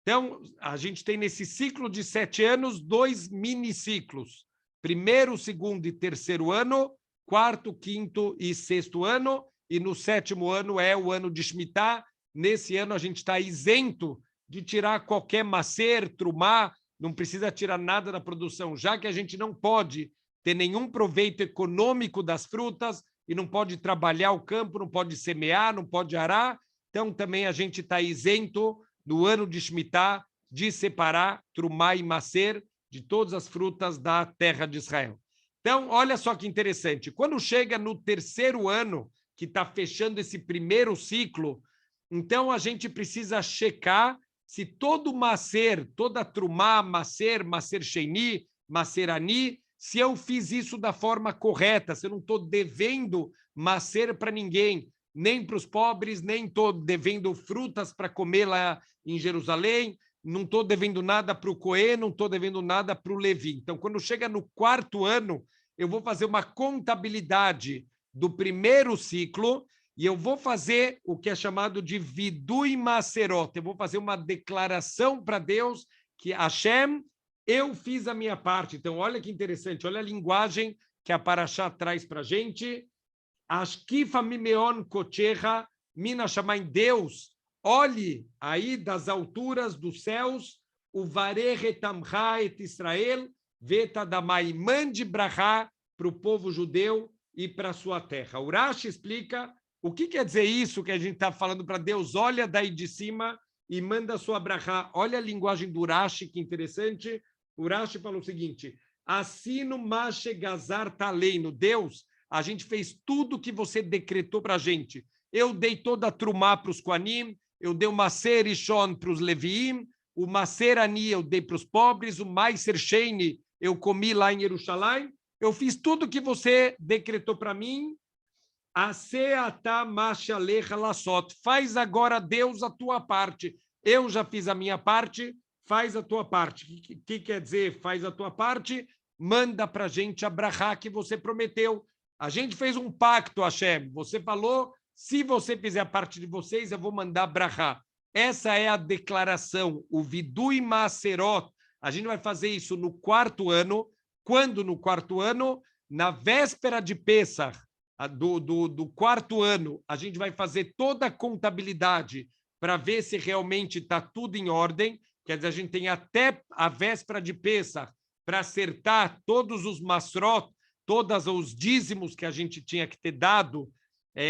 Então, a gente tem nesse ciclo de 7 anos 2 miniciclos. Primeiro, segundo e terceiro ano, 4º, 5º e 6º ano, e no 7º ano é o ano de Shemitah. Nesse ano a gente está isento de tirar qualquer maaser, trumá, não precisa tirar nada da produção, já que a gente não pode ter nenhum proveito econômico das frutas e não pode trabalhar o campo, não pode semear, não pode arar, então também a gente está isento no ano de Shemitah de separar trumá e maaser de todas as frutas da terra de Israel. Então, olha só que interessante, quando chega no terceiro ano, que está fechando esse primeiro ciclo, então a gente precisa checar se todo maaser, toda trumá, maaser, maaser sheini, maaser ani, se eu fiz isso da forma correta, se eu não estou devendo maaser para ninguém, nem para os pobres, nem estou devendo frutas para comer lá em Jerusalém, não estou devendo nada para o Cohen, não estou devendo nada para o Levi. Então, quando chega no 4º ano, eu vou fazer uma contabilidade do primeiro ciclo e eu vou fazer o que é chamado de vidui maserot. Eu vou fazer uma declaração para Deus que Hashem, eu fiz a minha parte. Então, olha que interessante, olha a linguagem que a Parashá traz para a gente. Ashkifa mimeon kochecha mina shamayim. Deus, olhe aí das alturas dos céus, o varechetamcha et Israel, vetadamai, mande brachá para o povo judeu e para a sua terra. Urashi explica o que quer dizer isso que a gente está falando para Deus. Olha daí de cima e manda a sua brachá. Olha a linguagem do Urashi, que interessante. Urashi falou o seguinte: assino mashe gazar taleino. Deus, a gente fez tudo que você decretou para a gente. Eu dei toda a trumá para os Koanim, eu dei o Maser Rishon para os Leviim, o Maser Ani eu dei para os pobres, o Maiser Sheini eu comi lá em Jerusalém. Eu fiz tudo que você decretou para mim. Faz agora, Deus, a tua parte. Eu já fiz a minha parte, faz a tua parte. O que quer dizer faz a tua parte? Manda para a gente a brachá que você prometeu. A gente fez um pacto, Hashem. Você falou, se você fizer a parte de vocês, eu vou mandar brachá. Essa é a declaração, o vidui maserot. A gente vai fazer isso no 4º ano. Quando no 4º ano? Na véspera de Pessah, do 4º ano, a gente vai fazer toda a contabilidade para ver se realmente está tudo em ordem. Quer dizer, a gente tem até a véspera de Pessah para acertar todos os masrot, todos os dízimos que a gente tinha que ter dado,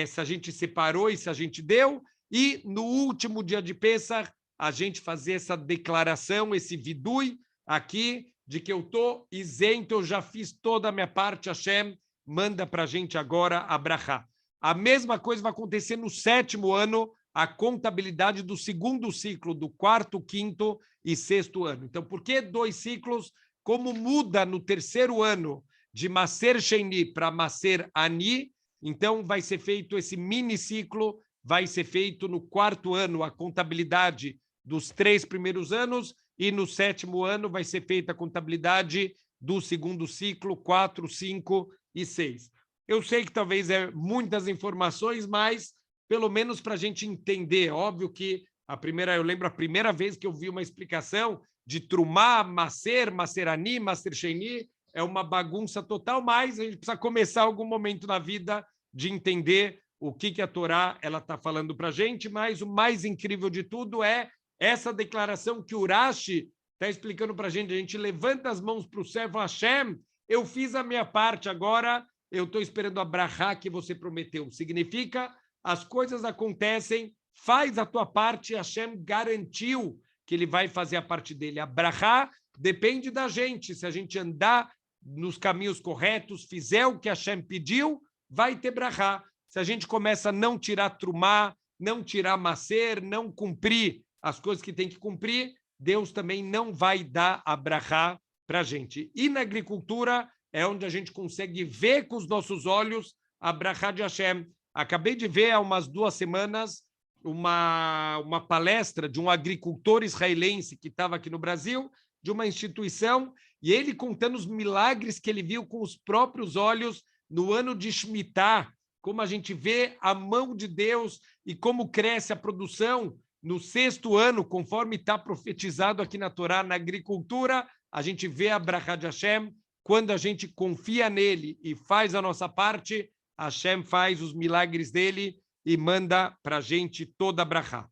se a gente separou e se a gente deu, e no último dia de Pessah, a gente fazer essa declaração, esse vidui aqui, de que eu estou isento, eu já fiz toda a minha parte, Hashem, manda para a gente agora a brachá. A mesma coisa vai acontecer no 7º ano, a contabilidade do 2º ciclo, do 4º, 5º e 6º ano. Então, por que 2 ciclos? Como muda no 3º ano de Maser Sheini para Maser Ani, então vai ser feito esse mini ciclo, vai ser feito no 4º ano a contabilidade dos 3 primeiros anos e no 7º ano vai ser feita a contabilidade do 2º ciclo, 4, 5 e 6. Eu sei que talvez é muitas informações, mas pelo menos para a gente entender. Óbvio que eu lembro a primeira vez que eu vi uma explicação de Trumá, Maser, Maserani, Maser Sheini, é uma bagunça total, mas a gente precisa começar algum momento na vida de entender o que a Torá está falando para a gente, mas o mais incrível de tudo é essa declaração que o Urashi está explicando para a gente levanta as mãos para o céu e fala, Hashem, eu fiz a minha parte, agora eu estou esperando a brachá que você prometeu. Significa, as coisas acontecem, faz a tua parte, Hashem garantiu que ele vai fazer a parte dele. A brachá depende da gente, se a gente andar nos caminhos corretos, fizer o que Hashem pediu, vai ter brachá. Se a gente começa a não tirar trumá, não tirar maser, não cumprir as coisas que tem que cumprir, Deus também não vai dar a brachá para a gente. E na agricultura é onde a gente consegue ver com os nossos olhos a brachá de Hashem. Acabei de ver há umas 2 semanas uma palestra de um agricultor israelense que estava aqui no Brasil, de uma instituição, e ele contando os milagres que ele viu com os próprios olhos no ano de Shemitah, como a gente vê a mão de Deus e como cresce a produção no 6º ano, conforme está profetizado aqui na Torá, na agricultura, a gente vê a brachá de Hashem. Quando a gente confia nele e faz a nossa parte, Hashem faz os milagres dele e manda para a gente toda a brachá.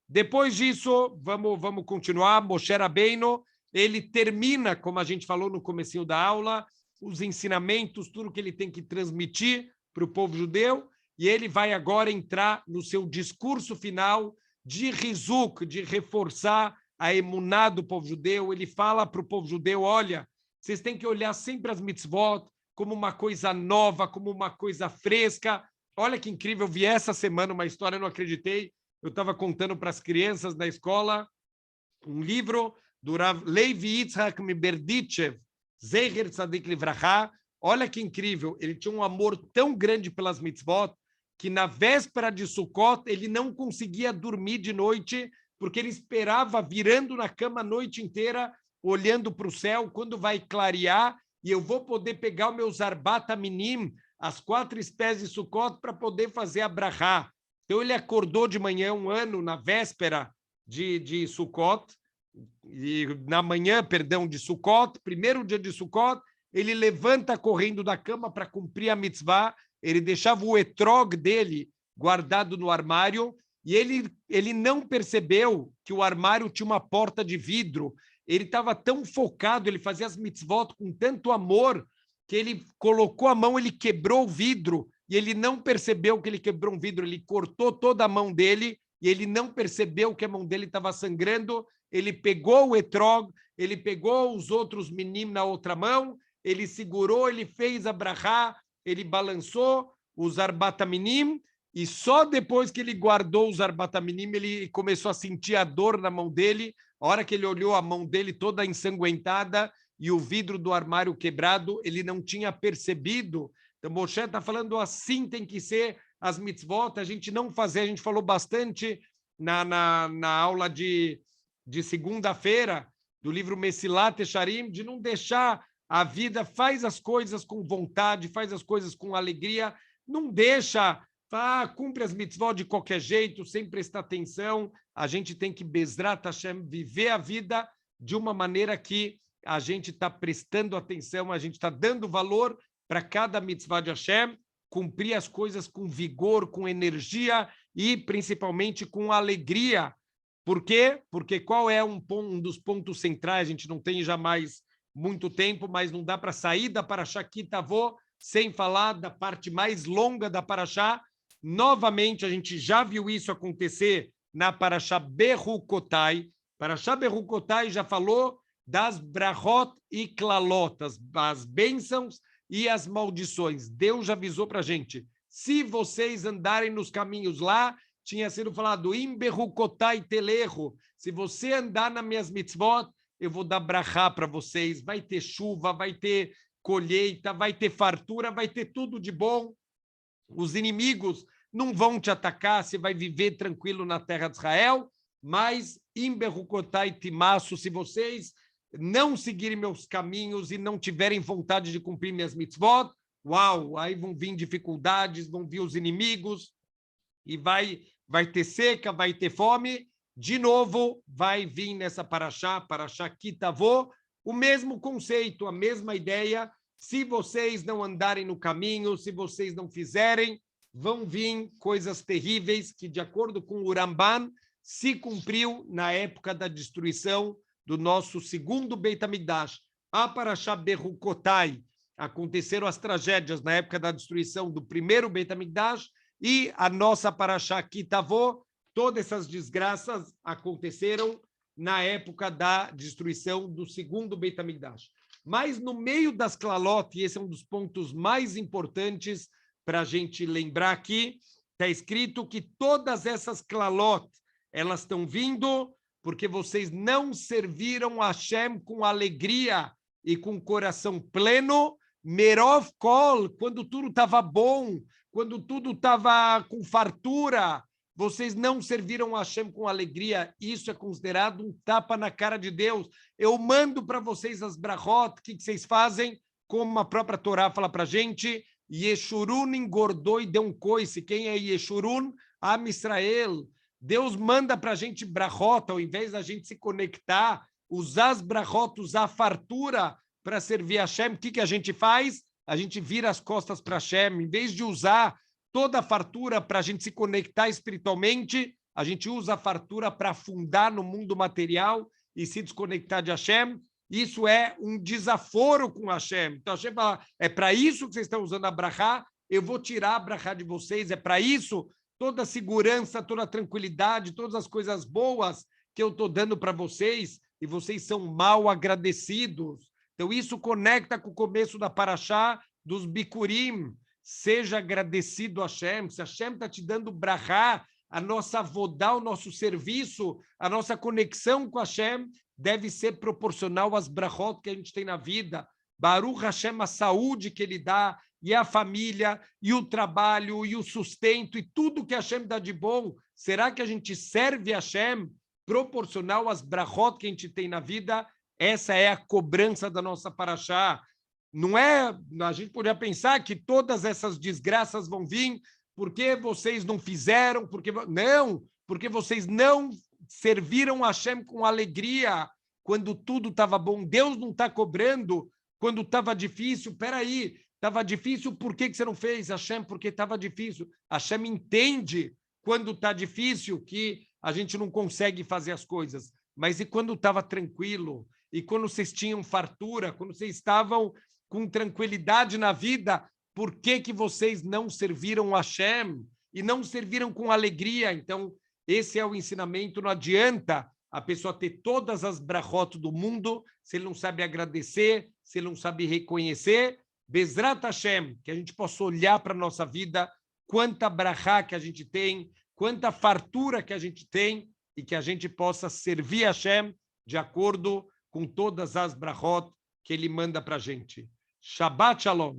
Depois disso, vamos continuar. Moshe Rabbeinu, ele termina, como a gente falou no comecinho da aula, os ensinamentos, tudo que ele tem que transmitir para o povo judeu, e ele vai agora entrar no seu discurso final de rizuk, de reforçar a emuná do povo judeu. Ele fala para o povo judeu, olha, vocês têm que olhar sempre as mitzvot como uma coisa nova, como uma coisa fresca. Olha que incrível, eu vi essa semana uma história, eu não acreditei, eu estava contando para as crianças na escola um livro do Rav Levi Yitzhak Miberditchev, Zecher Tzadik Livracha. Olha que incrível, ele tinha um amor tão grande pelas mitzvot que na véspera de Sukkot ele não conseguia dormir de noite porque ele esperava virando na cama a noite inteira, olhando para o céu, quando vai clarear e eu vou poder pegar os meus Arbat Aminim, as 4 espécies de Sukkot para poder fazer a brachá. Então, ele acordou de manhã, um ano, na véspera de Sukkot, e na manhã, perdão, de Sukkot, primeiro dia de Sukkot, ele levanta correndo da cama para cumprir a mitzvah, ele deixava o etrog dele guardado no armário, e ele não percebeu que o armário tinha uma porta de vidro. Ele estava tão focado, ele fazia as mitzvot com tanto amor, que ele colocou a mão, ele quebrou o vidro, e ele não percebeu que ele quebrou um vidro, ele cortou toda a mão dele, e ele não percebeu que a mão dele estava sangrando, ele pegou o etrog, ele pegou os outros meninos na outra mão, ele segurou, ele fez a brachá, ele balançou os arbataminim, e só depois que ele guardou os arbataminim, ele começou a sentir a dor na mão dele. A hora que ele olhou a mão dele toda ensanguentada e o vidro do armário quebrado, ele não tinha percebido. Então, Moshe está falando assim tem que ser as mitzvot, a gente não fazer, a gente falou bastante na aula de segunda-feira do livro Mesilat Yesharim, de não deixar a vida, faz as coisas com vontade, faz as coisas com alegria, não deixa... cumpre as mitzvot de qualquer jeito, sem prestar atenção. A gente tem que, Bezrat Hashem, viver a vida de uma maneira que a gente está prestando atenção, a gente está dando valor para cada mitzvah de Hashem, cumprir as coisas com vigor, com energia e, principalmente, com alegria. Por quê? Porque qual é um dos pontos centrais? A gente não tem já mais muito tempo, mas não dá para sair da Parashá Ki Tavo sem falar da parte mais longa da Parashá. Novamente, a gente já viu isso acontecer na Parashá Bechukotai. Parashá Bechukotai já falou das brachot e klalot, as bênçãos e as maldições. Deus já avisou para a gente. Se vocês andarem nos caminhos lá, tinha sido falado, Im Bechukotai telecho. Se você andar nas minhas mitzvot, eu vou dar brachá para vocês. Vai ter chuva, vai ter colheita, vai ter fartura, vai ter tudo de bom. Os inimigos não vão te atacar, você vai viver tranquilo na terra de Israel, mas em Bechukotai Timaço, se vocês não seguirem meus caminhos e não tiverem vontade de cumprir minhas mitzvot, uau, aí vão vir dificuldades, vão vir os inimigos, e vai ter seca, vai ter fome, de novo vai vir nessa Parashá Ki Tavo, o mesmo conceito, a mesma ideia. Se vocês não andarem no caminho, se vocês não fizerem, vão vir coisas terríveis que, de acordo com o Ramban, se cumpriu na época da destruição do nosso segundo Beit HaMikdash. A Parashá Bechukotai, aconteceram as tragédias na época da destruição do primeiro Beit HaMikdash, e a nossa Parashá Ki Tavo, todas essas desgraças aconteceram na época da destruição do segundo Beit HaMikdash. Mas no meio das klalot, e esse é um dos pontos mais importantes para a gente lembrar aqui, está escrito que todas essas klalot, elas estão vindo porque vocês não serviram a Hashem com alegria e com coração pleno, merov kol, quando tudo estava bom, quando tudo estava com fartura, vocês não serviram a Hashem com alegria. Isso é considerado um tapa na cara de Deus. Eu mando para vocês as brachot, o que vocês fazem? Como a própria Torá fala para a gente, Yeshurun engordou e deu um coice. Quem é Yeshurun? Am Israel. Deus manda para a gente brachot, ao invés da gente se conectar, usar as brachot, usar a fartura para servir a Hashem. O que a gente faz? A gente vira as costas para Hashem. Em vez de usar toda a fartura para a gente se conectar espiritualmente, a gente usa a fartura para afundar no mundo material e se desconectar de Hashem. Isso é um desaforo com Hashem. Então, Hashem fala, é para isso que vocês estão usando a brachá, eu vou tirar a brachá de vocês, é para isso toda a segurança, toda a tranquilidade, todas as coisas boas que eu estou dando para vocês, e vocês são mal agradecidos. Então, isso conecta com o começo da Parashá dos Bikurim. Seja agradecido a Hashem. Se Hashem está te dando brachá, a nossa avodá, o nosso serviço, a nossa conexão com Hashem deve ser proporcional às brachot que a gente tem na vida. Baruch Hashem, a saúde que ele dá, e a família, e o trabalho, e o sustento, e tudo que Hashem dá de bom. Será que a gente serve a Hashem proporcional às brachot que a gente tem na vida? Essa é a cobrança da nossa Parashá. Não é, a gente poderia pensar que todas essas desgraças vão vir porque vocês não fizeram, porque vocês não serviram a Hashem com alegria quando tudo estava bom. Deus não está cobrando quando estava difícil. Peraí, estava difícil, por que você não fez, Hashem? Porque estava difícil. Hashem entende quando está difícil que a gente não consegue fazer as coisas. Mas e quando estava tranquilo? E quando vocês tinham fartura? Quando vocês estavam com tranquilidade na vida? Por que vocês não serviram a Hashem? E não serviram com alegria? Então, esse é o ensinamento. Não adianta a pessoa ter todas as brachot do mundo se ele não sabe agradecer, se ele não sabe reconhecer. Bezrat Hashem, que a gente possa olhar para a nossa vida, quanta brachá que a gente tem, quanta fartura que a gente tem, e que a gente possa servir a Hashem de acordo com todas as brachot que ele manda para a gente. Shabbat Shalom.